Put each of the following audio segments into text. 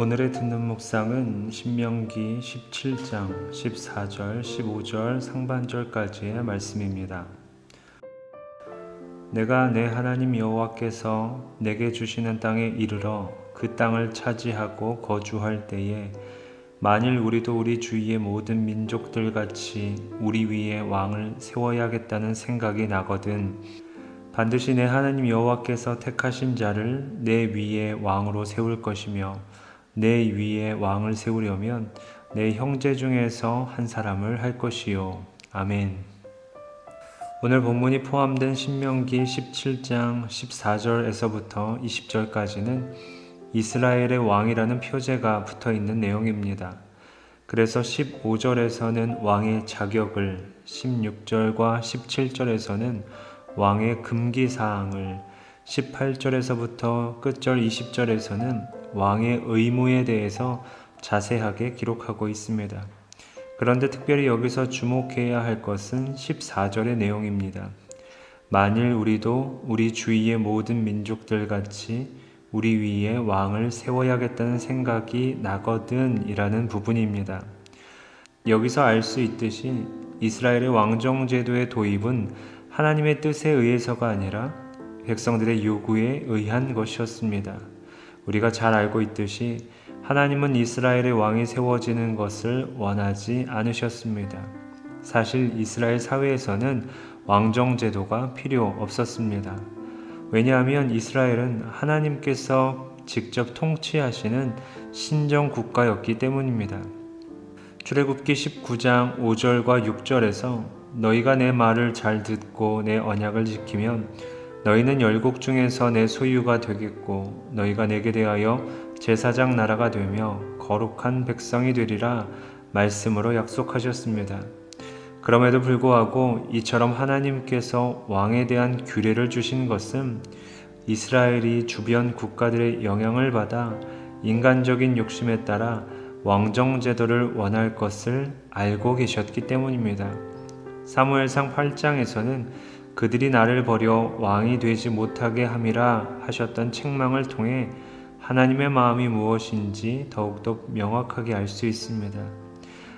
오늘의 듣는 묵상은 신명기 17장 14절 15절 상반절까지의 말씀입니다. 내가 내 하나님 여호와께서 내게 주시는 땅에 이르러 그 땅을 차지하고 거주할 때에 만일 우리도 우리 주위의 모든 민족들 같이 우리 위에 왕을 세워야겠다는 생각이 나거든 반드시 내 하나님 여호와께서 택하신 자를 내 위에 왕으로 세울 것이며 내 위에 왕을 세우려면 내 형제 중에서 한 사람을 할 것이요. 아멘. 오늘 본문이 포함된 신명기 17장 14절에서부터 20절까지는 이스라엘의 왕이라는 표제가 붙어 있는 내용입니다. 그래서 15절에서는 왕의 자격을, 16절과 17절에서는 왕의 금기사항을, 18절에서부터 끝절 20절에서는 왕의 의무에 대해서 자세하게 기록하고 있습니다. 그런데 특별히 여기서 주목해야 할 것은 14절의 내용입니다. 만일 우리도 우리 주위의 모든 민족들 같이 우리 위에 왕을 세워야겠다는 생각이 나거든 이라는 부분입니다. 여기서 알 수 있듯이 이스라엘의 왕정제도의 도입은 하나님의 뜻에 의해서가 아니라 백성들의 요구에 의한 것이었습니다. 우리가 잘 알고 있듯이 하나님은 이스라엘의 왕이 세워지는 것을 원하지 않으셨습니다. 사실 이스라엘 사회에서는 왕정제도가 필요 없었습니다. 왜냐하면 이스라엘은 하나님께서 직접 통치하시는 신정국가였기 때문입니다. 출애굽기 19장 5절과 6절에서 너희가 내 말을 잘 듣고 내 언약을 지키면 너희는 열국 중에서 내 소유가 되겠고 너희가 내게 대하여 제사장 나라가 되며 거룩한 백성이 되리라 말씀으로 약속하셨습니다. 그럼에도 불구하고 이처럼 하나님께서 왕에 대한 규례를 주신 것은 이스라엘이 주변 국가들의 영향을 받아 인간적인 욕심에 따라 왕정제도를 원할 것을 알고 계셨기 때문입니다. 사무엘상 8장에서는 그들이 나를 버려 왕이 되지 못하게 함이라 하셨던 책망을 통해 하나님의 마음이 무엇인지 더욱더 명확하게 알 수 있습니다.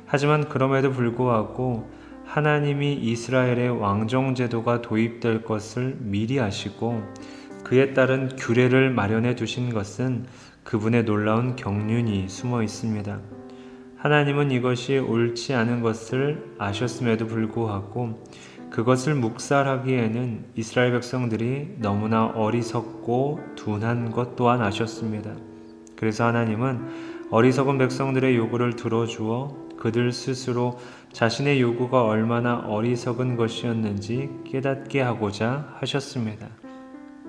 하지만 그럼에도 불구하고 하나님이 이스라엘의 왕정제도가 도입될 것을 미리 아시고 그에 따른 규례를 마련해 두신 것은 그분의 놀라운 경륜이 숨어 있습니다. 하나님은 이것이 옳지 않은 것을 아셨음에도 불구하고 그것을 묵살하기에는 이스라엘 백성들이 너무나 어리석고 둔한 것 또한 아셨습니다. 그래서 하나님은 어리석은 백성들의 요구를 들어주어 그들 스스로 자신의 요구가 얼마나 어리석은 것이었는지 깨닫게 하고자 하셨습니다.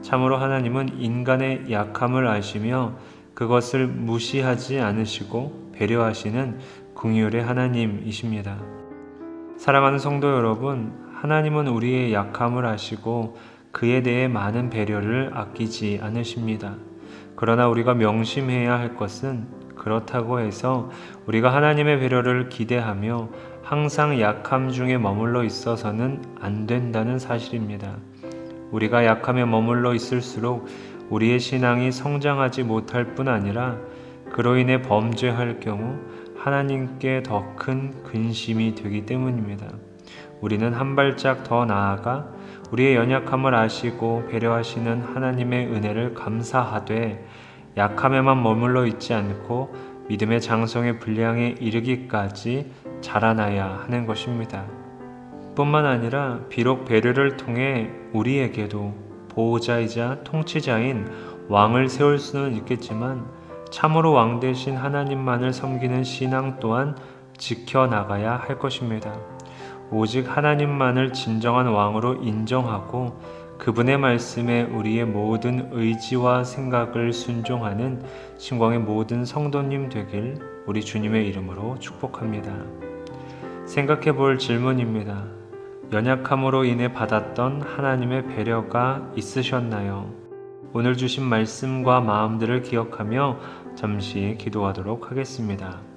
참으로 하나님은 인간의 약함을 아시며 그것을 무시하지 않으시고 배려하시는 긍휼의 하나님이십니다. 사랑하는 성도 여러분, 하나님은 우리의 약함을 아시고 그에 대해 많은 배려를 아끼지 않으십니다. 그러나 우리가 명심해야 할 것은 그렇다고 해서 우리가 하나님의 배려를 기대하며 항상 약함 중에 머물러 있어서는 안 된다는 사실입니다. 우리가 약함에 머물러 있을수록 우리의 신앙이 성장하지 못할 뿐 아니라 그로 인해 범죄할 경우 하나님께 더 큰 근심이 되기 때문입니다. 우리는 한 발짝 더 나아가 우리의 연약함을 아시고 배려하시는 하나님의 은혜를 감사하되 약함에만 머물러 있지 않고 믿음의 장성의 분량에 이르기까지 자라나야 하는 것입니다. 뿐만 아니라 비록 배려를 통해 우리에게도 보호자이자 통치자인 왕을 세울 수는 있겠지만 참으로 왕 대신 하나님만을 섬기는 신앙 또한 지켜나가야 할 것입니다. 오직 하나님만을 진정한 왕으로 인정하고 그분의 말씀에 우리의 모든 의지와 생각을 순종하는 신광의 모든 성도님 되길 우리 주님의 이름으로 축복합니다. 생각해 볼 질문입니다. 연약함으로 인해 받았던 하나님의 배려가 있으셨나요? 오늘 주신 말씀과 마음들을 기억하며 잠시 기도하도록 하겠습니다.